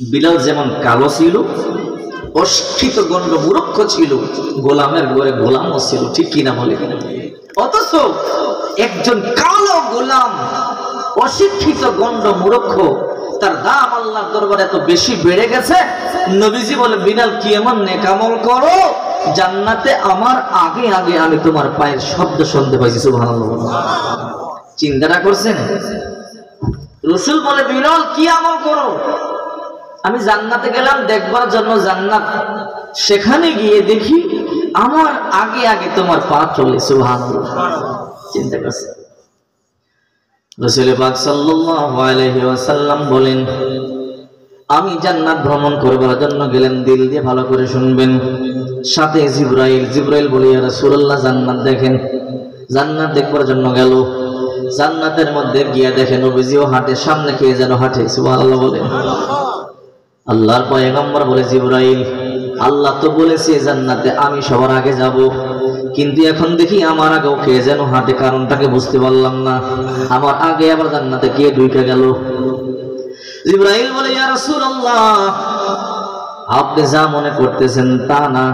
বিলাল যেমন কালো ছিল, অশিক্ষিত গণ্ড মূর্খ ছিল, গোলামের ঘরে গোলামও ছিল, ঠিক কিনা বলে? অথচ একজন কালো গোলাম, অশিক্ষিত গণ্ড মূর্খ, তার দাম আল্লাহর দরবারে এত বেশি বেড়ে গেছে। নবীজি বলে, বিলাল কি এমন নেক আমল করো, জান্নাতে আমার আগে আগে আমি তোমার পায়ের শব্দ শুনতে পাইছি। সুবহানাল্লাহ। চিন্তাটা করছেন? রাসূল বলে, বিলাল কি আমল করো? আমি জান্নাতে গেলাম দেখবার জন্য জান্নাত, সেখানে গিয়ে দেখি আমার আগে আগে তোমার পা চলে। সুবহানাল্লাহ। চিন্তা করছেন? রাসূল পাক সাল্লাল্লাহু আলাইহি ওয়াসাল্লাম বলেন, আমি জান্নাত ভ্রমণ করবার জন্য গেলাম। দিল দিয়ে ভালো করে শুনবেন। সাথে জিবরাইল বলে, ইয়া রাসূলুল্লাহ জান্নাত দেখেন। জান্নাত দেখবার জন্য গেল। জান্নাতের মধ্যে গিয়ে দেখে নবীজিও হাঁটে, সামনে কে যেন হাঁটে। সুবহানাল্লাহ বলেন। আল্লাহর পয়গম্বর বলে, জিবরাইল, আল্লাহ তো বলেছে জান্নাতে আমি সবার আগে যাব, কিন্তু এখন দেখি আমার আগেও কে যেন হাঁটে, কারণটাকে বুঝতে পারলাম না। আমার আগে আবার জান্নাতে কে ঢুকে গেল? জিবরাইল বলে, ইয়া রাসূলুল্লাহ, আপনি যা মনে করতেছেন তা না,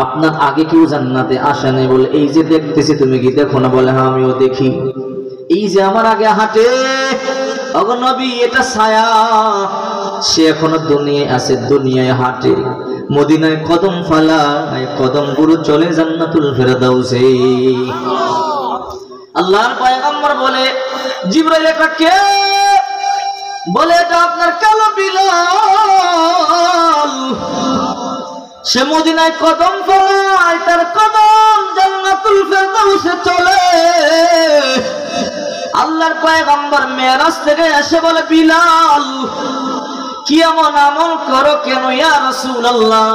আপনার আগে কেউ জান্নাতে আসে নাই। বলে, এই যে দেখতেছি, তুমি কি দেখো না? বলে, হ্যাঁ আমিও দেখি। এই যে আমার আগে হাঁটে, ওগো নবী, এটা ছায়া, সে এখনো দুনিয়ায় আছে, দুনিয়ায় হাঁটে, মদিনায় কদম ফালায়, কদম গুরু চলে জান্নাতুল ফেরদাউসে। আল্লাহর পয়গম্বর বলে, জিবরাইল এটা কে? বলে, এটা আপনার কালো বিলাল, সে মদিনায় কদম ফলায়, তার কদম জান্নাতুল ফেরদাউসে চলে। আল্লাহর পয়গম্বর মেরাজ থেকে এসে বলে, বিলাল কি এমন আমল করো কেন? ইয়া রাসূলুল্লাহ,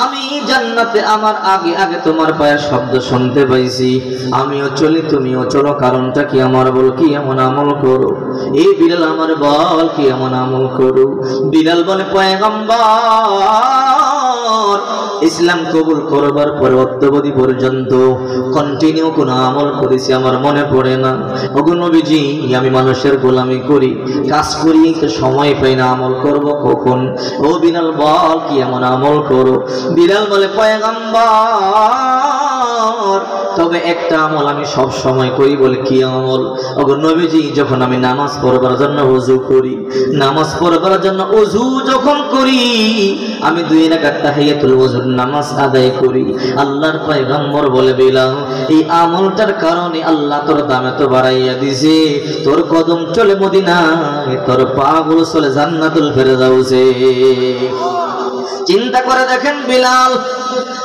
আমি জান্নাতে আমার আগে আগে তোমার পায়ের শব্দ শুনতে পাইছি, আমিও চলি, তুমিও চলো, কারণটা কি আমার বল, কি এমন আমল করো? এই বিলাল আমার বল, কি এমন আমল করো? বিলাল বলে, পয়গম্বর, ইসলাম কবুল করবার পরে অদ্যাবধি পর্যন্ত কন্টিনিউ কোনো আমল করেছি আমার মনে পড়ে না। ওগো নবীজি, আমি মানুষের গোলামি করি, কাজ করি, তো সময় পাই না, আমল করব কখন? ও বিলাল বল, কি এমন আমল করো? বিলাল বলে, পয়গম্বর, তবে একটা আমল আমি সব সময় করি। বলে, কি আমল? ওগো নবীজি, যখন আমি নামাজ পড়বার জন্য ওযু করি, নামাজ পড়বার জন্য ওযু যখন করি, আমি 2 রাকাত তাহিয়াতুল ওযুর নামাজ আদায় করি। আল্লাহর পয়গম্বর বলে, বিলাল, এই আমলটার কারণে আল্লাহ তোর দাম এত বাড়াইয়া দিয়েছে, তোর কদম চলে মদিনায়, তোর পা গুলো চলে জান্নাতুল ফেরদাউসে। চিন্তা করে দেখেন, বিলাল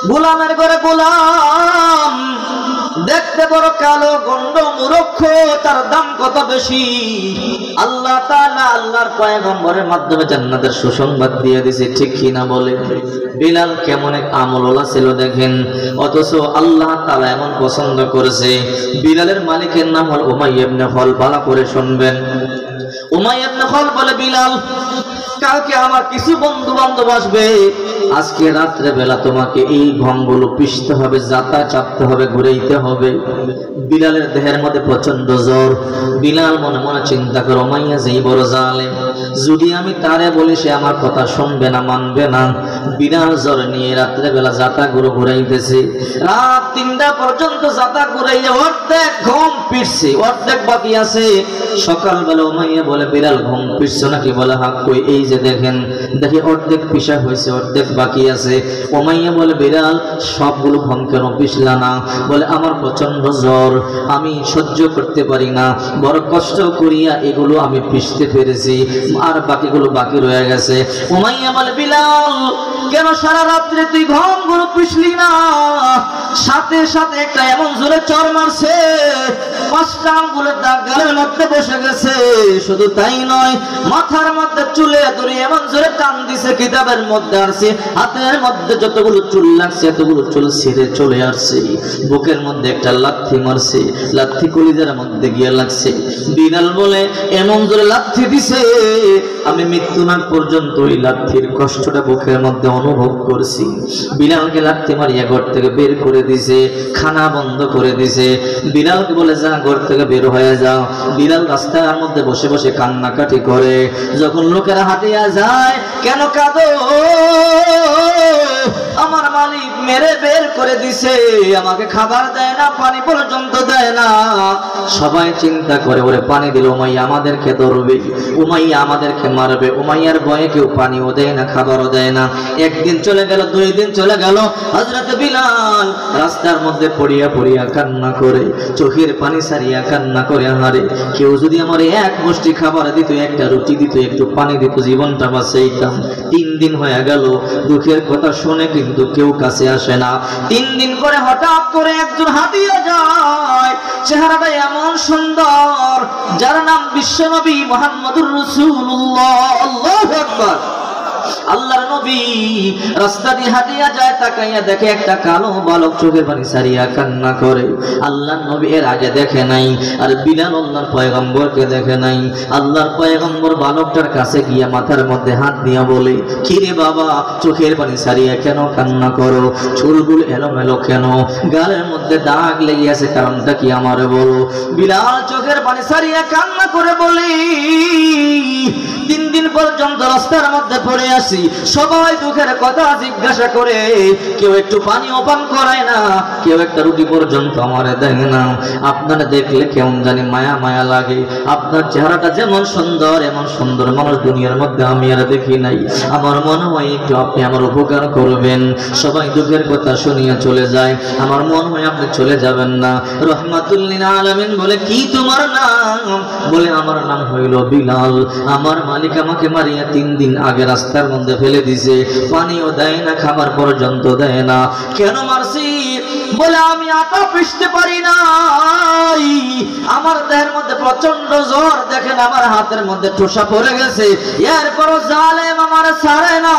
গোলামের ঘরে গোলাম, দেখতে বড় কালো গন্ড মূর্খ, তার দাম কত বেশি। আল্লাহ তাআলা আল্লাহর পয়গম্বরের মাধ্যমে জান্নাতের সুসংবাদ দিয়ে দিয়েছে, ঠিক কিনা বলে? বিলাল কেমন এক আমলওয়ালা ছিল দেখেন, অথচ আল্লাহ তাআলা এমন পছন্দ করেছে। বিলালের মালিকের নাম হল উমাইয়া ইবনে খালদ। ভালো করে শুনবেন। উমাইয়া ইবনে খালদ বলে, বিলাল, কালকে আমার কিছু বন্ধু বান্ধব আসবে, আজকে রাত্রে বেলা তোমাকে এই ঘমগুলো পিষতে হবে, জাতা চাপতে হবে, ঘুরাইতে হবে। বিলালের দেহের মধ্যে প্রচন্ড জ্বর। বিলাল মনে মনে চিন্তা করে, উমাইয়া যেই বড় জালেম, যদি আমি তারে বলি সে আমার কথা শুনবে না, মানবে না। বিলাল জ্বর নিয়ে রাত্রে বেলা জাতা গুলো ঘুরাইতেছে, রাত 3টা পর্যন্ত জাতা ঘুরাইয়া অর্ধেক ঘুম পিষছে, অর্ধেক বাকি আছে। সকালবেলা উমাইয়া বলে, বিলাল ঘুম পিষছো নাকি? বলে, হ্যাঁ। কই? এই যে দেখেন, দেখি অর্ধেক পিষা হয়েছে, অর্ধেক বাকি আছে। উমাইয়া বলে, বিলাল সবগুলো ঘুম কেন পিষলা না? বলে, আমার প্রচন্ড জ্বর, আমি সহ্য করতে পারি না, বড় কষ্ট করিয়া এগুলো আমি পিষতে পেরেছি, আর বাকিগুলো বাকি রয়ে গেছে। উমাইয়া বলে, বিলাল কেন সারা রাত্রে তুই ঘুমগুলো পিষলি না? সাথে সাথে একটা এমন জোরে চড় মারছে, 5টা আঙ্গুলের দাগ গালের মধ্যে বসে গেছে। শুধু তাই নয়, মাথার মধ্যে চুলে ধরে এমন জোরে টান দিছে, কিতাবের মধ্যে আসছে হাতের মধ্যে যতগুলো চুল লাগছে এতগুলো চুল ছিঁড়ে চলে আসছে। বুকের মধ্যে একটা লাথি মারছে, লাথি কলিজার মধ্যে গিয়ে লাগছে। বিলাল বলে, এমন জোরে লাথি দিছে, আমি মৃত্যু না পর্যন্ত ওই লাথির কষ্টটা বুকের মধ্যে অনুভব করছি। বিলালকে লাথি মারিয়া ঘর থেকে বের করে দিছে, খানা বন্ধ করে দিছে। বিলালকে বলে যা ঘর থেকে বের হয়ে যাও। বিলাল রাস্তার মধ্যে বসে বসে কান্নাকাটি করে। যখন লোকেরা হাঁটিয়া যায়, কেন কাঁদো? আমার মালিক মেরে বের করে দিছে, আমাকে খাবার দেয় না, পানি পর্যন্ত দেয় না। সবাই চিন্তা করে ওরে পানি দিল উমাইয়া আমাদেরকে ধরবে, উমাইয়া আমাদেরকে মারবে। উমাইয়ার ভয়ে কেউ পানিও দেয় না, খাবারও দেয় না। একদিন চলে গেল, 2 দিন চলে গেল। হযরত বিলাল রাস্তার মধ্যে পড়িয়া পড়িয়া কান্না করে, চোখের পানি সারিয়া কান্না করে, হারে কেউ যদি আমার এক মুষ্টি খাবার দিত, একটা রুটি দিত, একটু পানি দিত, জীবনটা বাঁচাইতাম। 3 দিন হয়ে গেল, দুঃখের কথা শুনে কিন্তু কেউ কাছে আসে না। 3 দিন পরে হঠাৎ করে একজন হাঁটিয়ে যায়, চেহারাটা এমন সুন্দর, যার নাম বিশ্বনবী মুহাম্মদুর রাসূলুল্লাহ। আল্লাহু আকবার। আল্লাহর নবী রাস্তা দিয়ে হাঁটিয়া যায়, তাকাইয়া দেখে একটা কালো বালক চোখের পানি সারিয়া কান্না করে। আল্লাহর নবী এর আগে দেখে নাই, আর বিলাল আল্লাহর পয়গম্বরকে দেখে নাই। আল্লাহর পয়গম্বর বালকটার কাছে গিয়া মাথার মধ্যে হাত দিয়া বলে, কি রে বাবা, চোখের পানি সারিয়া কেন কান্না করো? চুলগুলো এলোমেলো কেন? গালের মধ্যে দাগ লেগে আছে, কারণটা কি আমারে বলো? বিলাল চোখের পানি সারিয়া কান্না করে বলি, 3 দিন পর্যন্ত রাস্তার মধ্যে পড়ে আসি, সবাই দুঃখের কথা জিজ্ঞাসা করে, কেউ একটু পানিও পান করায় না, কেউ একটা রুটি পর্যন্ত আমারে দেয় না। আপনারা দেখলে কেমন জানি মায়া মায়া লাগে। আপনার চেহারাটা যেমন সুন্দর, এমন সুন্দর মানুষ দুনিয়ার মধ্যে আমি আর দেখি নাই। আমার মনে হয় একটু আপনি আমার উপকার করবেন। সবাই দুঃখের কথা শুনিয়া চলে যায়। আমার মনে হয় আপনি চলে যাবেন না। রহমাতুল লিল আলামিন বলে, কি তোমার নাম? বলে, আমার নাম হইল বিলাল। আমার মালিক আমাকে মারিয়া 3 দিন আগে রাস্তার মধ্যে ফেলে দিছে, পানিও দেয় না, খাবার পর্যন্ত দেয় না। কেন মারছি? বলে, আমি আটা পিষতে পারি নাই, আমার দেহের মধ্যে প্রচন্ড জ্বর, দেখেন আমার হাতের মধ্যে ঠোসা পড়ে গেছে, এরপরও জালেম আমার ছাড়ে না,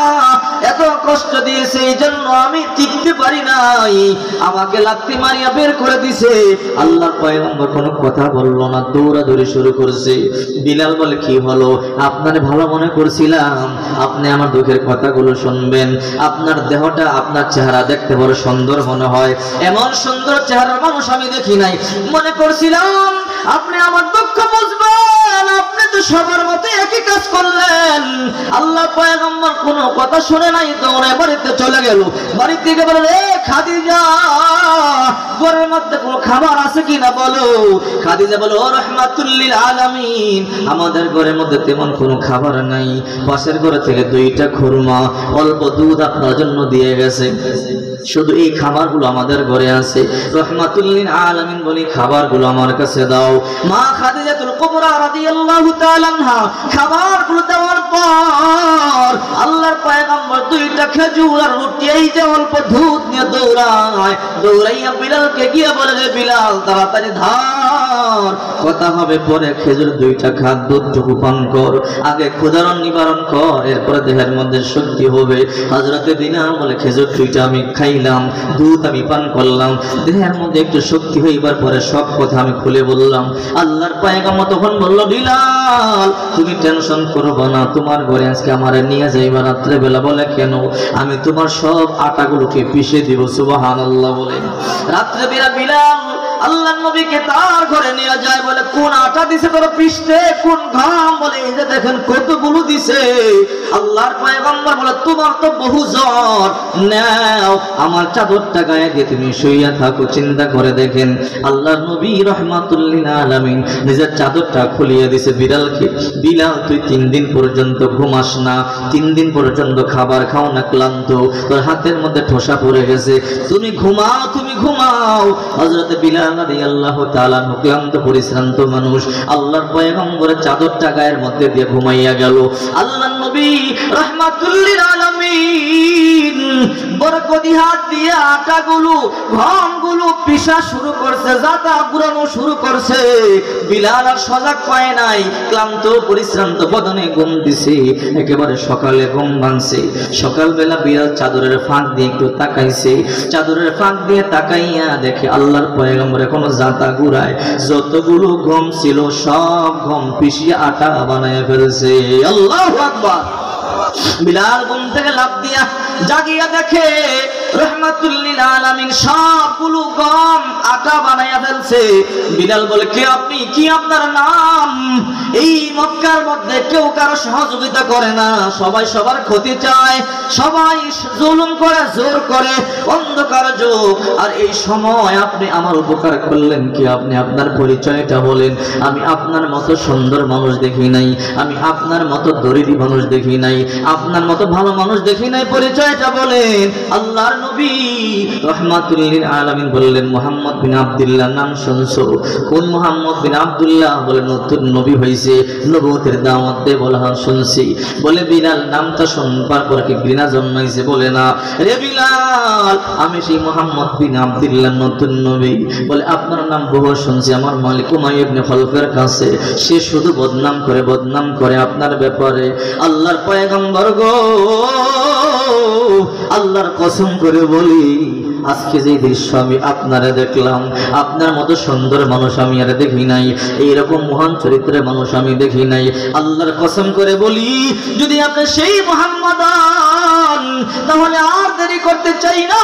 এত কষ্ট দিয়েছে, এই জন্য আমি টিকতে পারি নাই, আমাকে লাথি মারিয়া বের করে দিছে। আল্লাহর পয়গম্বর কোনো কথা বললো না, দৌড়াদৌড়ি শুরু করছে। বিলাল বলে, কি হলো? আপনারে ভালো মনে করছিলাম, আপনি আমার দুঃখের কথাগুলো শুনবেন। আপনার দেহটা, আপনার চেহারা দেখতে বড় সুন্দর মনে হয়, এমন সুন্দর চেহারার মানুষ আমি দেখি নাই। মনে করছিলাম আপনি আমার দুঃখ বুঝবেন, আপনি তো সবার মতো একই কাজ করলেন। আল্লাহ পয়গম্বর কোনো কথা শুনে নাই, দৌড়ে বাড়িতে চলে গেল। বাড়ি থেকে বলে, রে খাদিজা, ঘরের মধ্যে কোনো খাবার আছে কিনা বলো। খাদিজা বলো, ও রহমাতুল লিল আলামিন, আমাদের ঘরের মধ্যে তেমন কোনো খাবার নাই, পাশের ঘরে থেকে 2টা খুরমা, অল্প দুধ আপনার জন্য দিয়ে গেছে, শুধু এই খাবারগুলো আমাদের ঘরে আছে। রহমাতুল লিল আলামিন বলি, খাবারগুলো আমার কাছে দাও। মা খাদিজাতুল কুবরা রাদিয়াল্লাহু তাআলা আনহা খাবারগুলো দেওয়ার পর আল্লাহর পয়গম্বর 2টা খেজুর আর রুটি, এই যে অল্প দুধ নিয়ে দৌড়াইয়া বিলালকে গিয়ে বলে, যে বিলাল তাড়াতাড়ি ধর, কথা হবে পরে, খেজুর 2টা খা, দুধটুকু পান কর, আগে ক্ষুধার নিবারণ কর, এরপরে দেহের মধ্যে শক্তি হবে। হযরতে বিলাল বলে, খেজুর 2টা আমি খাইলাম, দুধ আমি পান করলাম, দেহের মধ্যে একটু শক্তি হইবার পরে সব কথা আমি খুলে বললাম। আল্লাহর পয়গম্বর তখন বলল, বিলাল তুমি টেনশন করবে না, তোমার ঘরে আজকে আমারে নিয়ে যাইবা রাত্রে বেলা। বলে, কেন? আমি তোমার সব আটাগুলোকে পিষে দিব। সুবহানাল্লাহ বলে রাত্রে বেলা বিলাল আল্লাহর নবীকে তার ঘরে নিয়ে যায়। বলে, কোন আটা দিছে তোর পিষতে, কোন ঘাম? বলে, এই যে দেখেন কতগুলো দিছে। আল্লাহর পয়গম্বর বলে, তোমার তো বহু জ্বর, নাও আমার চাদরটা গায়ে দিয়ে তুমি শুইয়া থাকো। চিন্তা করে দেখেন, আল্লাহর নবী রহমাতুল লিল আলামিন নিজের চাদরটা খুলিয়ে দিছে বিলালকে। বিলাল তুই 3 দিন পর্যন্ত ঘুমাস না, 3 দিন পর্যন্ত খাবার খাও না, ক্লান্ত, তোর হাতের মধ্যে ঠোসা পড়ে গেছে, তুমি ঘুমাও, তুমি ঘুমাও। হযরত বিলাল রাদিয়াল্লাহু তাআলা ক্লান্ত পরিশ্রান্ত মানুষ, আল্লাহর পয়গম্বরের চাদরটা গায়ের মধ্যে দিয়ে ঘুমাইয়া গেল। আল্লাহর নবী রাহমাতুল লিল আলামিন বরকতি হাত দিয়ে আটাগুলো, গমগুলো পিষা শুরু করছে, জাতা পুরানো শুরু করছে। বিলাল আর সজাগ পায় নাই, ক্লান্ত পরিশ্রান্ত বদনে ঘুম দিছে, একেবারে সকালে ঘুম ভাঙছে। সকালবেলা বিলাল চাদরের ফাঁক দিয়ে একটু তাকাইছে, চাদরের ফাঁক দিয়ে তাকাইয়া দেখে আল্লাহর পয়গম্বর এখনো জাতা গুড়ায়, যতগুলো গম ছিল সব গম পিষিয়ে আটা বানায় ফেলছে। আল্লাহু আকবার। বিলাল ঘুম থেকে লাফ দিয়া জাগিয়া দেখে রাহমাতুল লিল আলামিন সবগুলো গম আটা বানাইয়া ফেলছে। বিলাল বলে, কে আপনি, কি আপনার নাম? এই মক্কার মধ্যে কেউ কারো সহযোগিতা করে না, সবাই সবার ক্ষতি চায়, সবাই জুলুম করে, জোর করে, অন্ধকার যুগ। আর এই সময় আপনি আমার উপকার করলেন কি? আপনি আপনার পরিচয়টা বলেন। আমি আপনার মতো সুন্দর মানুষ দেখি নাই, আমি আপনার মতো দরিদ্র মানুষ দেখি নাই, আপনার মতো ভালো মানুষ দেখি নাই, পরিচয়টা বলেন। আল্লাহর নবী রাহমাতুল লিল আলামিন বললেন, মুহাম্মদ বিন আব্দুল্লাহ নাম শুনছো? কোন মুহাম্মদ বিন আব্দুল্লাহ? বলে, নতুন নবী হয়েছে, নবুয়তের দাওয়াত দে। বলে, হ্যাঁ শুনছি। বলে, বিলাল নামটা শুনবার পর কি ঘৃণা জন্মাইছে? বলে, না রে বিলাল, আমি সেই মুহাম্মদ বিন আব্দুল্লাহ, নতুন নবী। বলে, আপনার নাম বহু শুনছি, আমার মালিক উমাইয়া ইবনে খলফের কাছে, সে শুধু বদনাম করে আপনার ব্যাপারে। আল্লাহর পয়গম্বর গো, আল্লাহর কসম করে বলি, আজকে যে দৃশ্য আমি আপনারা দেখলাম, আপনার মতো সুন্দর মানুষ আমি আর দেখি নাই, এইরকম মহান চরিত্রের মানুষ আমি দেখি নাই। আল্লাহর কসম করে বলি, যদি আপনি সেই মুহাম্মদ হন, তাহলে আর দেরি করতে চাই না,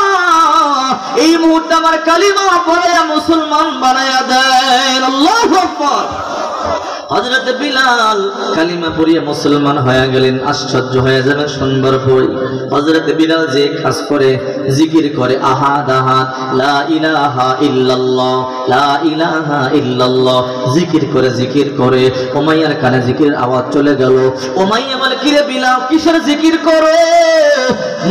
এই মুহূর্তে আমার কালিমা পড়ে মুসলমান বানায়া দেন। আল্লাহু আকবার। হযরত বিলাল কালিমা পড়িয়ে মুসলমান হয়ে গেলেন। আশ্চর্য হয়ে যাবেন শুনবার পর। হযরত বিলাল যে কাজ করে, জিকির করে, আহাদ আহাদ, লা ইলাহা ইল্লাল্লাহ, লা ইলাহা ইল্লাল্লাহ, জিকির করে উমাইয়ার কানে জিকিরের আওয়াজ চলে গেল। উমাইয়া বলে, কিরে বিলাল, কিসের জিকির করে?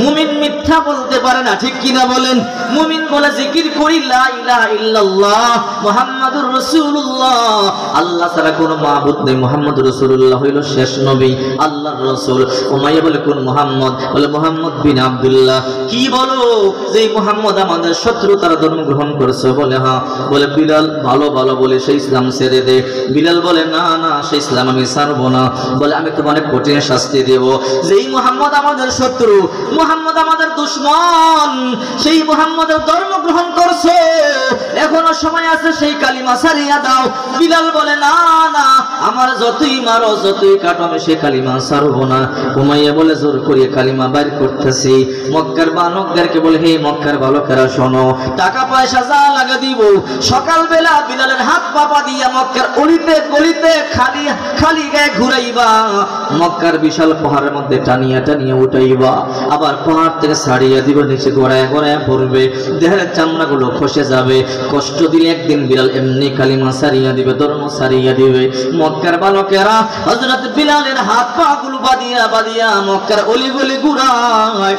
মুমিন মিথ্যা বলতে পারে না, ঠিক কিনা বলেন? মুমিন বলে, জিকির করি লা ইলাহা ইল্লাল্লাহ মুহাম্মাদুর রাসূলুল্লাহ, আল্লাহ ছাড়া কোনো মাবুদ নেই, মুহাম্মদ রাসূলুল্লাহ হইল শেষ নবী, আল্লাহর রাসূল। উমাইয়া বলে, কোন মুহাম্মদ? বলে, মুহাম্মদ বিন আব্দুল্লাহ। কি বলো, যে মুহাম্মদ আমাদের শত্রু, তারা ধর্ম গ্রহণ করেছে? বলে, হ্যাঁ। বলে, বিলাল ভালো বলে সেই ইসলাম ছেড়ে দে। বিলাল বলে, না সেই ইসলাম আমি ছাড়বো না। বলে, আমি তোমার কঠিন শাস্তি দেব। যেই মুহাম্মদ আমাদের শত্রু, মুহাম্মদ আমাদের দুশমন, সেই মুহাম্মদের ধর্ম গ্রহণ করছো, এখনো সময় আছে, সেই কালিমা ছাড়িয়া দাও। বিলাল বলে, না আমার যতই মারো, যতই কাটো, আমি সেই কালিমা ছাড়বো না। উমাইয়া বলে, জোর করিয়ে কালিমা বাইর করতেছি। মক্কার বালকদেরকে বলে, হে মক্কার বালকেরা শোনো, টাকা পয়সা যা লাগা দিব, সকালবেলা বিলালের হাত পাপা দিয়া মক্কার অলিতে গলিতে খালি গায়ে ঘুরাইবা, মক্কার বিশাল পাহাড়ের মধ্যে টানিয়া উঠাইবা, আবার পাহাড় থেকে ছাড়িয়া দিব, নিচে গড়ায় পড়বে, দেহের চামড়াগুলো খসে যাবে। কষ্ট দিলে একদিন বিলাল এমনি কালিমা ছাড়িয়া দিবে, ধর্ম ছাড়িয়া দিবে। মক্কার বালকেরা হযরত বিলালের হাত পা গুলো বাদিয়া মক্কার অলিগলি গুড়ায়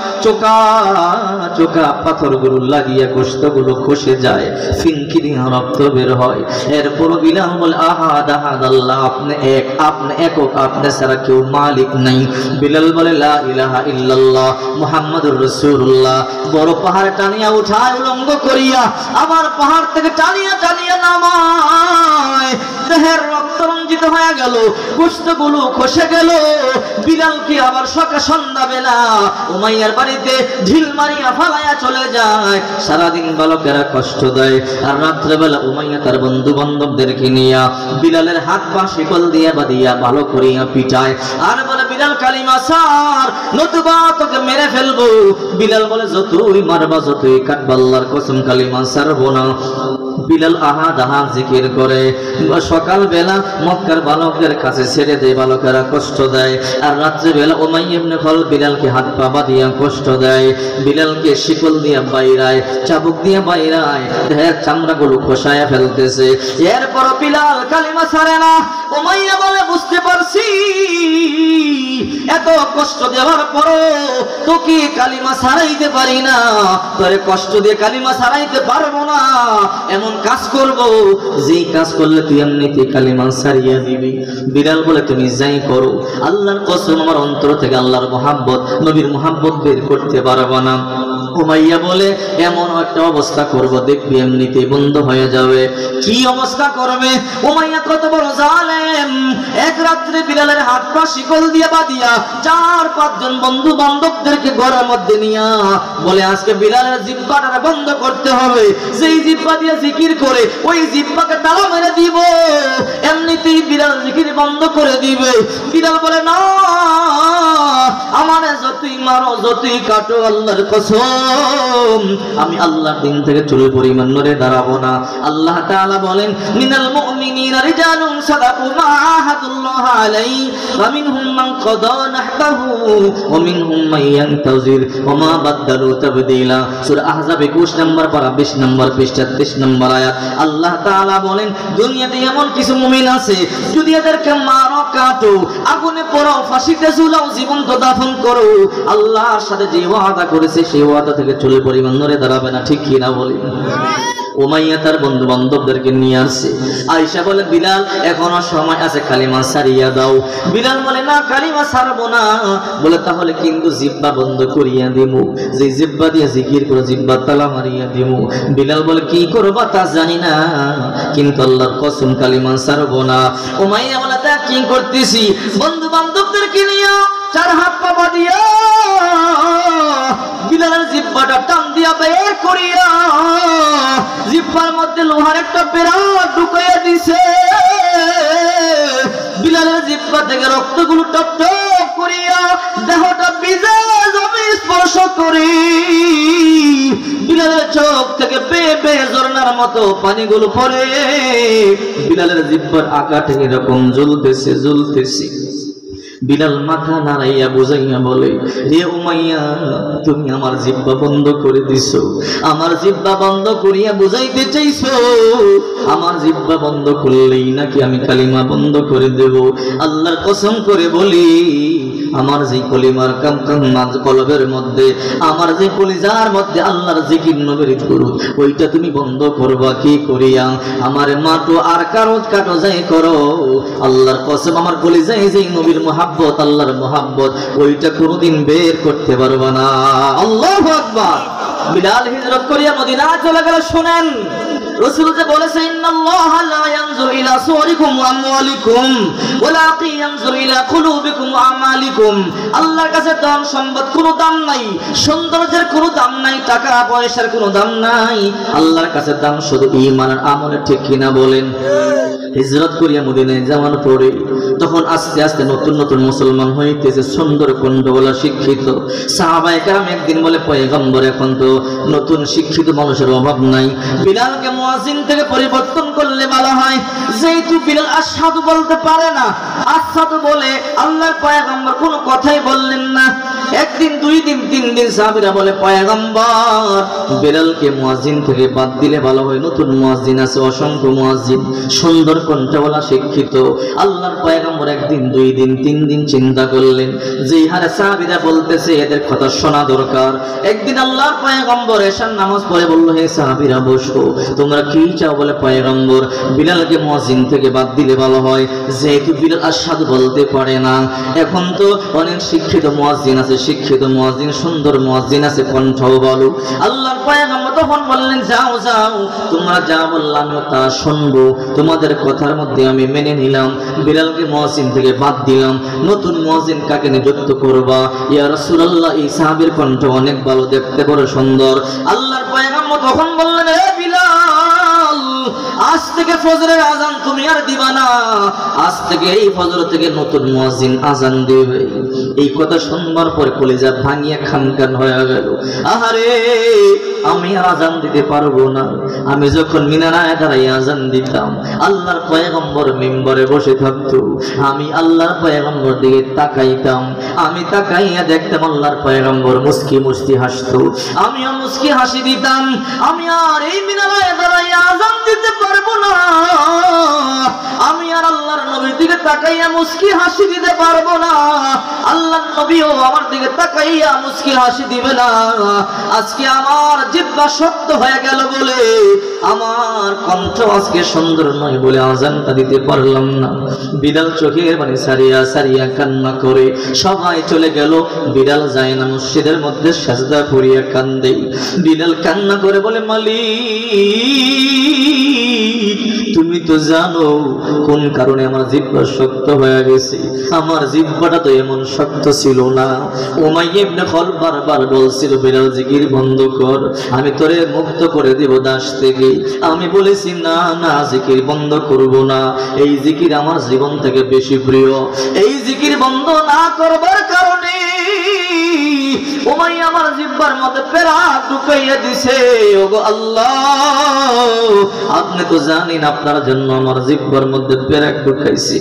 চোকা পাথরগুলো লাগিয়া গোশতগুলো খসে যায়, ফিনকি দিয়ে রক্ত বের হয়। এরপর বিলাল বলে, আহাদ আহাদ, আল্লাহ আপনি এক, আপনি একক, আপনি ছাড়া কেউ মালিক নাই। বিলাল বলে, লা ইলাহা ইল্লাল্লাহ মুহাম্মাদুর রাসূলুল্লাহ। বড় পাহাড় টানিয়া উঠায় উলঙ্গ করিয়া, আবার পাহাড় থেকে টানিয়া নামায়, দেহের রক্ত রঞ্জিত হয়ে গেল, গোশতগুলো খসে গেল। বিলালকে আবার সন্ধ্যা বেলা উমাইয়ার বাড়িতে ঢিল মারিয়া ফালাইয়া চলে যায়। সারাদিন বালকেরা কষ্ট দেয়, আর রাত্রেবেলা উমাইয়া তার বন্ধু বান্ধবদেরকে নিয়া বিলালের হাত পা শিকল দিয়া বাঁধিয়া ভালো করিয়া পিটায়, আর বলে, বিলাল কালিমা ছাড়, নতুবা তোকে মেরে ফেলবো। বিলাল বলে, যতই মারবা, যতই কাটবা, আল্লাহর কসম কালিমা ছাড়বো না। বিলাল আহাদ আহাদ জিকির করে। সকাল বেলা মক্কার বালকদের কাছে ছেড়ে দেয়, বালকেরা কষ্ট দেয়। আর রাত্রে বেলা উমাইয়া ইবনে খলফ বিলালকে হাত পা বাঁধিয়া কষ্ট দেয়, বিলালকে শিকল দিয়া বাইরায়, চাবুক দিয়া বাইরায়, দেহের চামড়াগুলো খসায়া ফেলতেছে। এরপর বিলাল কালিমা ছাড়ে না। উমাইয়া বলে, বুঝতে পারছি এত কষ্ট দেওয়ার পরও তোকে কালিমা ছাড়াইতে পারি না, তোরে কষ্ট দিয়ে কালিমা ছাড়াইতে পারবো না। এমন কাজ করব, যেই কাজ করলে তুই এমনিতে কালিমা ছাড়িয়ে দিবি। বিলাল বলে, তুমি যাই করো, আল্লাহর কসম আমার অন্তর থেকে আল্লাহর মহাব্বত, নবীর মহাব্বত বের করতে পারবো না। উমাইয়া বলে, এমন একটা অবস্থা করব, দেখবি এমনিতেই বন্ধ হয়ে যাবে। কি অবস্থা করবে? উমাইয়া কত বড় জালেম! এক রাত্রে বিলালের হাত পা শিকল দিয়ে বাঁধিয়া 4-5 জন বন্ধু বান্ধবদেরকে ঘরের মধ্যে নিয়া বলে, আজকে বিলালের জিহ্বাটা বন্ধ করতে হবে, যেই জিহ্বা দিয়ে জিকির করে ওই জিহ্বাকে তালা মেরে দিব, এমনিতেই বিলাল জিকির বন্ধ করে দিবে। বিলাল বলে, না যতই মারো যতই কাটো আল্লাহর কসম আমি আল্লাহর দিন থেকে চুল পরিমাণ নড়ে দাঁড়াবো না। আল্লাহ তাআলা বলেন মিনাল মুমিনিনা রিজালুন সাদাকু মা আহাদুল্লাহ আলাইহি ওয়া মিনহুম মান কাদা নাহবাহু ওয়া মিনহুম মান ইয়ানতাজির ওয়া মা বাদদালু তাবদীলা। সূরা আহজাব 21 নম্বর পারা 20 নম্বর পৃষ্ঠা 30 নম্বর আয়াত। আল্লাহ তাআলা বলেন দুনিয়াতে এমন কিছু মুমিন আছে যদি এদেরকে মারো কাটো আগুনে পোড়াও ফাঁসিতে ঝুলাও জীবন্ত দাফন করো আল্লাহর সাথে যে ওয়াদা করেছে সেই ওয়াদা থেকে চুল পরিমাণ নড়ে দাঁড়াবে না। ঠিক কি না বলি? উমাইয়া তার বন্ধু বান্ধবদেরকে নিয়ে আসছে। আয়েশা বলে বিলাল এখনো সময় আছে, কালিমা ছাড়িয়া দাও। বিলাল বলে না কালিমা ছাড়বো না। বলে তাহলে কিন্তু জিহ্বা বন্ধ করিয়া দিমু, যে জিহ্বা দিয়ে জিকির করে জিহ্বা তালা মারিয়া দিমু। বিলাল বলে কি করবা তা জানি না, কিন্তু আল্লাহর কসম কালিমা ছাড়বো না। উমাইয়া বলে তা কি করতেছি? বন্ধু বান্ধবদেরকে নিয়ে চার হাত পা দিয়া বিলালের জিহ্বাটা টান দিয়া বের করিয়া জিহ্বার মধ্যে লোহার একটা পেরা ঢুকাইয়া দিছে। বিলালের জিহ্বা থেকে রক্তগুলো টপ টপ করিয়া দেহটা ভিজে জমি স্পর্শ করে বিলালের চোখ থেকে বেয়ে বেয়ে ঝর্ণার মতো পানিগুলো পড়ে। বিলালের জিহ্বার আকাটা এরকম জ্বলতেছে জ্বলতেছে। বিলাল মাথা নাড়াইয়া বুঝাইয়া বলে হে উমাইয়া তুমি আমার জিহ্বা বন্ধ করে দিছো, আমার জিহ্বা বন্ধ করিয়া বুঝাইতে চাইছো আমার জিহ্বা বন্ধ করলেই নাকি আমি কালিমা বন্ধ করে দেব। আল্লাহর কসম করে বলি আমার যে কলিমার কলবের মধ্যে আমার যে কলিজার মধ্যে আল্লাহর জিকির নবীর গুরু ওইটা তুমি বন্ধ করবা কি করিয়া? আমার মাটো আর কাটো যাই করো আল্লাহর কসম আমার কলিজায় যে নবীর মুহাব্বত আল্লাহর মুহাব্বত ওইটা কোনোদিন বের করতে পারবা না। আল্লাহু আকবার। বিলাল হিজরত করিয়া মদিনা চলে গেল। শুনেন রাসূল যে বলেছে ইন্নাল্লাহা লা ইয়ানজুরু ইলা সুওয়ারিকুম ওয়া আমওয়ালিকুম ওয়ালাকিন ইয়ানজুরু ইলা কুলুবিকুম ওয়া আমালিকুম। আল্লাহর কাছে ধন সম্পদ কোনো দাম নাই, সৌন্দর্যের কোনো দাম নাই, টাকা পয়সার কোনো দাম নাই। আল্লাহর কাছে দাম শুধু ঈমান আর আমলের। ঠিক কিনা বলেন? হিজরত করিয়া মদিনায় যাওয়ার পরে তখন আস্তে আস্তে নতুন নতুন মুসলমান হইতেছে, সুন্দর কণ্ঠওয়ালা শিক্ষিত সাহাবায়ে কেরাম একদিন বলে পয়গম্বর এখন তো নতুন শিক্ষিত মানুষের অভাব নাই, বিলালকে মুয়াজ্জিন থেকে পরিবর্তন করলে ভালো হয়। যেহেতু বিলাল আশহাদু বলতে পারে না, আশহাদু বলে আল্লাহর পয়গম্বর কোনো কথাই বললেন না। একদিন দুই দিন তিন দিন সাহাবীরা বলে পয়গম্বর বিলালকে মুয়াজ্জিন থেকে বাদ দিলে ভালো হয়, নতুন মুয়াজ্জিন আছে অসংখ্য মুয়াজ্জিন সুন্দর কণ্ঠওয়ালা শিক্ষিত। আল্লাহর পয়গম্বর একদিন দুই দিন তিন দিন চিন্তা করলেন যে হারে সাহাবীরা বলতেছে এদের কথা শোনা দরকার। একদিন আল্লাহর পয়গম্বর এশার নামাজ পড়ে বলল হে সাহাবীরা বসো, তোমরা কি চাও? বলে পয়গম্বর বিলালকে মুয়াজ্জিন থেকে বাদ দিলে ভালো হয়, যেহেতু বিলাল আশহাদু বলতে পারে না। এখন তো অনেক শিক্ষিত মুয়াজ্জিন আছে, শিক্ষিত মুয়াজ্জিন সুন্দর মুয়াজ্জিন আছে, কণ্ঠও ভালো। আল্লাহর পয়গম্বর তখন বললেন যাও যাও তোমরা যা বললাম তা শুনবো, তোমাদের কথার মধ্যে আমি মেনে নিলাম, বিলালকে মুয়াজ্জিন থেকে বাদ দিলাম। নতুন মুয়াজ্জিন কাকে নিযুক্ত করবা? ইয়া রাসূলুল্লাহ এই সাহাবীর কণ্ঠ অনেক ভালো, দেখতে বড় সুন্দর। আল্লাহর পয়গম্বর তখন বললেন হে বিলাল আজ থেকে ফজরের আজান তুমি আর দিবা না, আজ থেকে এই ফজর থেকে নতুন মুয়াজ্জিন আজান দিবে। এই কথা শুনবার পর কলিজা ভাঙিয়া খানখান হয়ে গেল। আহারে আমি আর আজান দিতে পারবো না। আমি যখন মিনারায় দাঁড়াই আজান দিতাম আল্লাহর পয়গম্বর মিম্বরে বসে থাকতো, আমি আল্লাহর পয়গম্বর দিকে তাকাইতাম, আমি তাকাইয়া দেখতাম আল্লাহর পয়গম্বর মুস্কি মুস্কি হাসতো, আমিও মুস্কি হাসি দিতাম। আমি আর এই মিনারায় দাঁড়াই আজান দিতে পারবো না, আমি আর আল্লাহর নবীর দিকে তাকাইয়া মুস্কি হাসি দিতে পারবো না, আল্লাহর নবীও আমার দিকে তাকাইয়া মুস্কি হাসি দিবে না। আজকে আমার জিহ্বা শক্ত হয়ে গেল বলে আমার কণ্ঠ আজকে সুন্দর নয় বলে আজানটা দিতে পারলাম না। বিলাল চোখের পানি সারিয়া সারিয়া কান্না করে সবাই চলে গেল। বিলাল যায় না মসজিদের মধ্যে সাজদা করিয়া কান্দে। বিলাল কান্না করে বলে মালিক তুমি তো জানো কোন কারণে আমার জিহ্বা শক্ত হয়ে গেছে, আমার জিহ্বাটা তো এমন শক্ত ছিল না। উমাইয়া ইবনে খালদ বারবার বলছিল বিলাল জিকির বন্ধ কর, আমি তোরে মুক্ত করে দেব দাস থেকে। আমি বলেছি না না জিকির বন্ধ করব না, এই জিকির আমার জীবন থেকে বেশি প্রিয়। এই জিকির বন্ধ না করবার কারণে জিহ্বার মধ্যে পেরাক ঢুকাইয়া দিছে। ওগো আল্লাহ, আপনি তো জানেন আপনার জন্য আমার জিহ্বার মধ্যে পেরাক ঢুকাইছি,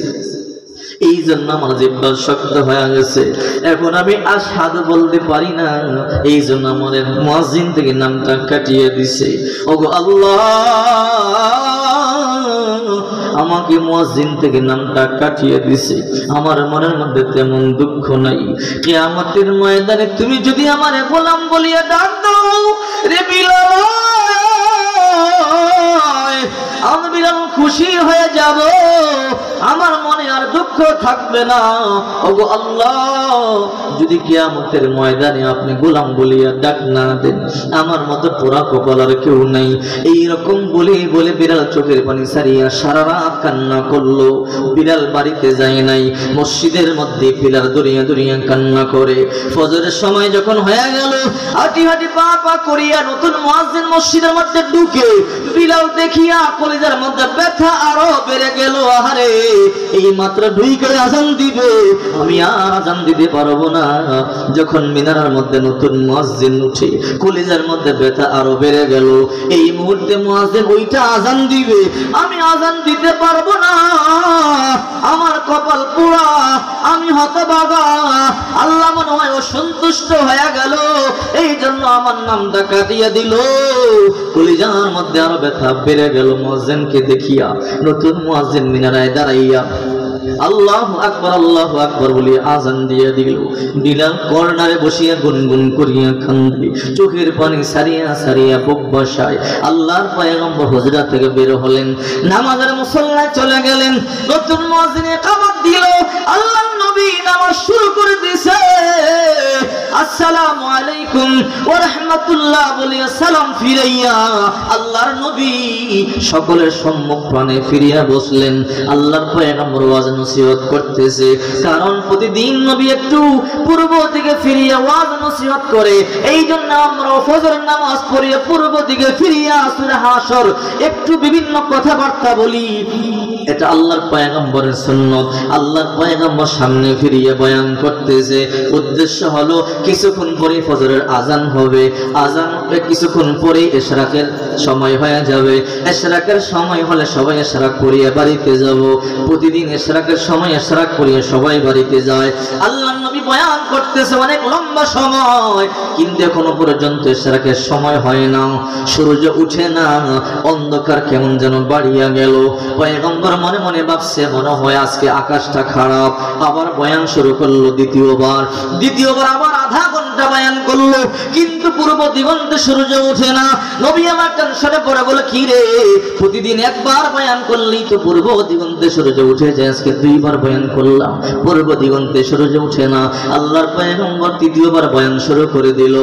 এই জন্য আমার জিহ্বা শক্ত হয়ে গেছে, এখন আমি আশহাদু বলতে পারি না, এই জন্য আমার মুয়াজ্জিন থেকে নামটা কাটিয়ে দিছে। ওগো আল্লাহ, আমাকে মুয়াজ্জিন থেকে নামটা কাটিয়ে দিছে, আমার মনের মধ্যে তেমন দুঃখ নাই। কিয়ামতের ময়দানে তুমি যদি আমারে গোলাম বলিয়া ডাক দাও, রে বিলাল, আমি বিলাল খুশি হয়ে যাব, আমার মনে আর দুঃখ থাকবে না। ওগো আল্লাহ, যদি কিয়ামতের ময়দানে আপনি গোলাম বলিয়া ডাক না দেন, আমার মতো পোড়া কপাল আর কেউ নাই। এইরকম বলে বলে বিড়াল চোখের পানি ছাড়িয়া সারা রাত কান্না করলো। বিড়াল বাড়িতে যায় নাই, মসজিদের মধ্যে পিলার দরিয়া দরিয়া কান্না করে। ফজরের সময় যখন হয়ে গেল, হাঁটি হাঁটি পা পা করিয়া নতুন মুয়াজ্জিন মসজিদের মধ্যে ঢুকে বিলাল দেখিয়া কলিজার মধ্যে ব্যথা আরো বেড়ে গেল। আহারে, এই মাত্র ঢুকে আজান দিবে, আমি আর আজান দিতে পারবো না। যখন মিনারের মধ্যে নতুন মুয়াজ্জিন উঠে, কলিজার মধ্যে ব্যথা আরো বেড়ে গেল। এই মুহূর্তে মুয়াজ্জিন ওইটা আজান দিবে, আমি আজান দিতে পারবো না, আমার কপাল পোড়া, আমি হতভাগা। আল্লাহ মনে হয় অসন্তুষ্ট হয়ে গেল, এই জন্য আমার নামটা কাটিয়ে দিল। কলিজার মধ্যে আরো ব্যথা বেড়ে গেল। মুয়াজ্জিনকে দেখিয়া নতুন মুয়াজ্জিন মিনারায় দাঁড়াইয়া আল্লাহু আকবার বলিয়া আজান দিয়ে দিল। বিলাল কর্নারে বসিয়া গুনগুন করিয়া কান্দে, চোখের পানি সারিয়া সারিয়া বুক বসায়। আল্লাহর পয়গম্বর হুজরা থেকে বের হলেন, নামাজের মুসল্লায় চলে গেলেন। নতুন মুয়াজ্জিন ইকামত দিল, আল্লাহর নবী নামাজ শুরু করে দিয়েছে। আসসালামু আলাইকুম ওয়া রাহমাতুল্লাহ বলিয়া সালাম ফিরাইয়া আল্লাহর নবী সকলের সম্মুখ প্রাণে ফিরিয়া বসলেন। আল্লাহর পয়গম্বর ওয়াজ নসিহত করতেছে, কারণ প্রতিদিন নবী একটু পূর্ব দিকে ফিরিয়া ওয়াজ নসিহত করে। এই জন্য আমরা ফজরের নামাজ পড়িয়া পূর্ব দিকে ফিরিয়া সূরা হাসর একটু বিভিন্ন কথাবার্তা বলি। এটা আল্লাহর পয়গম্বরের সুন্নাত। আল্লাহর পয়গম্বর সামনে ফিরিয়ে বয়ান করতেছে। উদ্দেশ্য হলো কিছুক্ষণ পরে ফজরের আজান হবে, আজান হবে কিছুক্ষণ পরে ইশরাকের সময় হয়ে যাবে। ইশরাকের সময় হলে সবাই ইশরাক করিয়া বাড়িতে যাব। প্রতিদিন ইশরাকের সময় ইশরাক করিয়া সবাই বাড়িতে যায়। আল্লাহর নবী বয়ান করতেছে অনেক লম্বা সময়, কিন্তু এখনো পর্যন্ত ইশরাকের সময় হয় না, সূর্য উঠে না, অন্ধকার কেমন যেন বাড়িয়া গেল। পয়গম্বর মনে মনে ভাবছে, মনে হয় আজকে আকাশটা খারাপ। আবার বয়ান শুরু করলো দ্বিতীয়বার আবার আধা ঘন্টা বয়ান করলো, কিন্তু পূর্ব দিগন্তে সূর্য ওঠে না। নবী আমার টেনশনে পড়ে বলে, কি রে, প্রতিদিন একবার বয়ান করলেই তো পূর্ব দিগন্তে সূর্য উঠে যায়, আজকে দুইবার বয়ান করলাম, পূর্ব দিগন্তে সূর্য উঠে না। আল্লাহর পয়গম্বর তৃতীয়বার বয়ান শুরু করে দিল।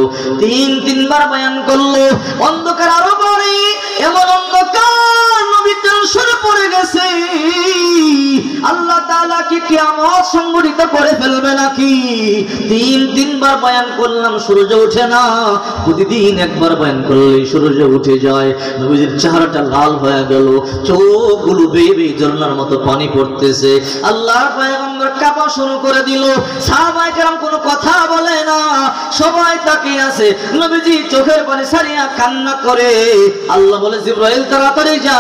তিনবার বয়ান করলো, অন্ধকার আরো বাড়ে, এমন অন্ধকার নবী টেনশনে পড়ে গেছে। আল্লাহ তাআলা কি কিয়ামত সংঘটিত করে ফেলবে নাকি? তিনবার বয়ান করলাম, সূর্য ওঠে না। প্রতিদিন একবার বয়ান করলেই সূর্য উঠে যায়। নবীজির চেহারাটা লাল হয়ে গেল, চোখগুলো বেয়ে বেয়ে ঝর্ণার মতো পানি পড়তেছে। আল্লাহর পয়গম্বর কাঁপা শুরু করে দিল। সাহাবায়ে কেরাম কোনো কথা বলে না, সবাই তাকিয়ে আছে। নবীজি চোখের পানি ছাড়িয়া কান্না করে। আল্লাহ বলে, জিবরাইল তাড়াতাড়ি যা,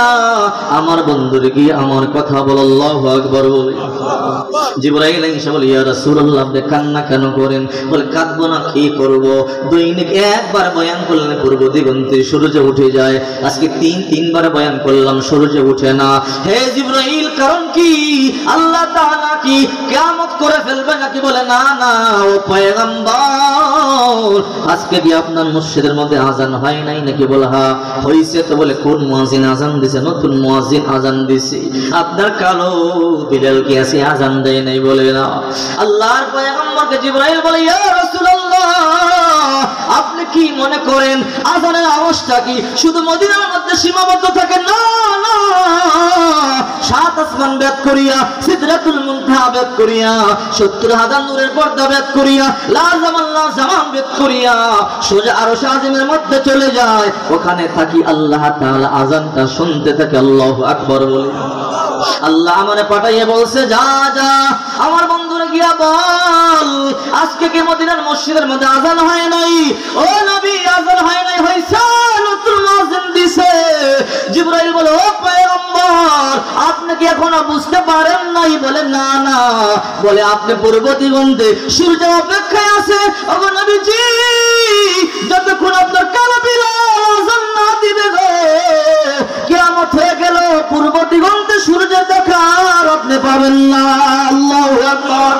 আমার বন্ধুরে গিয়ে আমার কথা বল। আল্লাহু আকবার বলে জিবরাইল এসে বলে, ইয়া রাসূলুল্লাহ, আপনি কান্না কেন করেন? বলে, কাঁদবো না, কি করব? দৈনিক একবার বয়ান করলে পূর্ব দিগন্তে সূর্য উঠে যায়, আজকে তিনবার বয়ান করলাম, সূর্য উঠে না। হে জিবরাইল, কারণ কি? আল্লাহ তাআলা কি কিয়ামত করে ফেলবে নাকি? বলে, না না ও পয়গম্বর, আজকে কি আপনার মসজিদের মধ্যে আজান হয় নাই নাকি? বলে, হ্যাঁ হইছে। তো বলে, কোন মুয়াজ্জিন আজান দিছে? নতুন মুয়াজ্জিন আজান দিছে। আপনার কালো বিলাল কি আছে আজান দেয় নাই? বলে, না। আল্লাহর পয়গম্বরকে জিবরাইল বলে, ইয়া রাসূলুল্লাহ, আপনি কি মনে করেন আজানের আওয়াজটা কি শুধু মদিনার মধ্যে সীমাবদ্ধ থাকে? না না, সাত আসমান ভেদ করিয়া, সিদরাতুল মুনতাহা ভেদ করিয়া, ৭০,০০০ নূরের পর্দা ভেদ করিয়া, লা জামান লা জামান ভেদ করিয়া সোজা আরশ আজিমের মধ্যে চলে যায়। ওখানে থাকি আল্লাহ তাআলা আজানটা শুনতে থাকে। আল্লাহু আকবার বলে আল্লাহ আমারে পাঠাইয়ে বলছে যা যা আমার বন্ধুরা গিয়া বল আজকে কি মদিনার মসজিদের মধ্যে আযান হয় নাই? ও নবী আযান হয় নাই, হইছে নতুন মুয়াজ্জিন দিছে। জিবরাইল বলে ও পয়গম্বর আপনি কি এখনো বুঝতে পারেন নাই? বলে না না। বলে আপনি পূর্ব দিগন্তে সূর্য অপেক্ষায় আছে। ও নবীজি যতক্ষণ আপনার কালো বিলাল আযান না দিবে গো কিয়ামত হয়ে গেল, পূর্ব দিগন্তে সূর্য দেখার আপনি পাবেন না। আল্লাহু আকবার।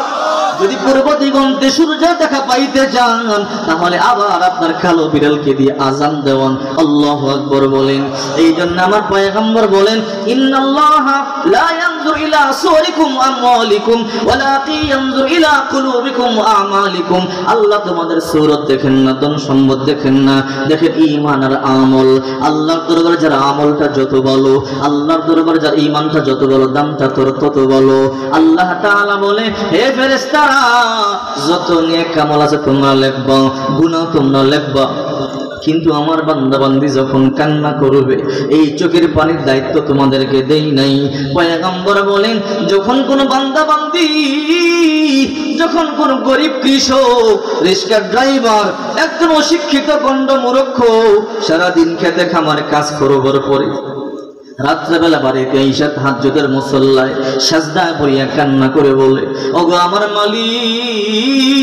যদি পূর্ব দিগন্তে সূর্য দেখা পাইতে চান তাহলে আবার আপনার কালো বিড়ালকে দিয়ে আযান দেওয়ান। আল্লাহু আকবার বলেন। এই জন্য আমার পয়গম্বর বলেন ইন্নাল্লাহা লা ইয়ানজুরু ইলা সুওয়ারিকুম আমওয়ালিকুম ওয়ালাকিন ইয়ানজুরু ইলা কুলুবিকুম ওয়া আমালিকুম। আল্লাহ তোমাদের সূরত দেখেন না, ধন সম্পদ দেখেন না, দেখেন ঈমান আর আমল। আল্লাহর দরবারে যার আমলটা যত ভালো, আল্লাহর দরবারে যার ঈমানটা যত ভালো, দামটা তত ভালো। আল্লাহ তাআলা বলে হে ফেরেশতা যত নেক আমল আছে তোমরা লিখবা, গুনাহ তোমরা লিখবা, কিন্তু আমার বান্দা বান্দি যখন কান্না করবে এই চোখের পানির দায়িত্ব তোমাদেরকে দেই নাই। পয়গম্বর বলেন যখন কোন বান্দা বান্দি, যখন কোন গরিব কৃষক, রিক্সা ড্রাইভার, একজন অশিক্ষিত গন্ড মূর্খ সারাদিন খেতে খামারে কাজ করবার পরে রাত্রেবেলা বাড়িতে এসে তাহাজ্জুদের মুসল্লায় সাজদায় পড়িয়া কান্না করে বলে ওগো আমার মালিক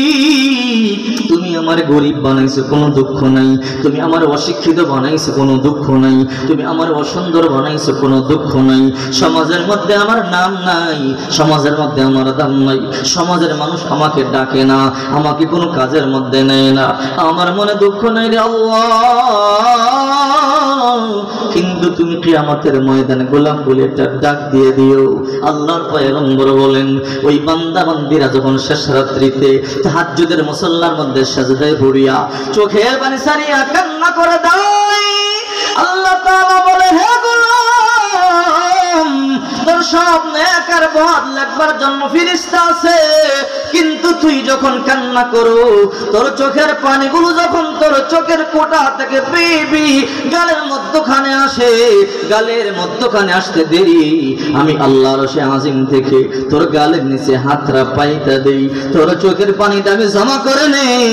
তুমি আমার গরিব বানাইছো কোনো দুঃখ নাই, তুমি আমার অশিক্ষিত বানাইছো কোনো দুঃখ নাই, তুমি আমার অসুন্দর বানাইছো কোনো দুঃখ নাই, সমাজের মধ্যে আমার নাম নাই, সমাজের মধ্যে আমার দাম নাই, সমাজের মানুষ আমাকে ডাকে না, আমাকে কোনো কাজের মধ্যে নেয় না, আমার মনে দুঃখ নাই রে আল্লাহ, কিন্তু তুমি কিয়ামতের ময়দানে গোলাম বলে একটা ডাক দিয়ে দিও। আল্লাহর পয়গম্বর বলেন ওই বান্দা বান্দিরা যখন শেষ রাত্রিতে তাহাজ্জুদের মুসল্লার মধ্যে সাজদায় পড়িয়া চোখের পানি ছাড়িয়া কান্না করে দেয়, আল্লাহ তাআলা বলে হে গোলাম তোর সব নেক আর বদ লেখবার জন্য ফেরেশতা আছে, কিন্তু তুই যখন কান্না করো তোর চোখের পানিগুলো যখন তোর চোখের কোটা থেকে বেবি গালের মধ্যখানে আসে, গালের মধ্যখানে আসতে দেরি আমি আল্লাহর রশে আজিম থেকে তোর গালের নিচে হাতরা পাইতা দেই, তোর চোখের পানিটা আমি জমা করে নেই,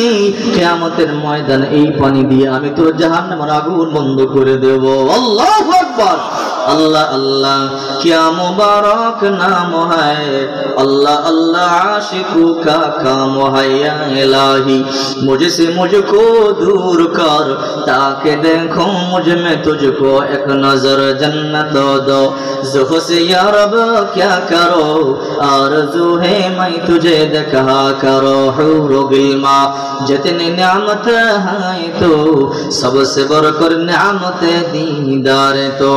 কিয়ামতের ময়দানে এই পানি দিয়ে আমি তোর জাহান্নামের আগুন বন্ধ করে দেব। আল্লাহু আকবার। अल्लाह अल्लाह क्या मुबारक नाम है, अल्लाह अल्लाह आशिकों का काम है, या इलाही मुझसे मुझको दूर कर ताकि देखो मुझ में तुझको एक नजर जन्नत दो, ज़ुफ़ से या रब क्या करो आरज़ू है मैं तुझे देखा करो, हूरो गिल्मा जितनी नियामत है तो सबसे बढ़कर नियामत दीदार तो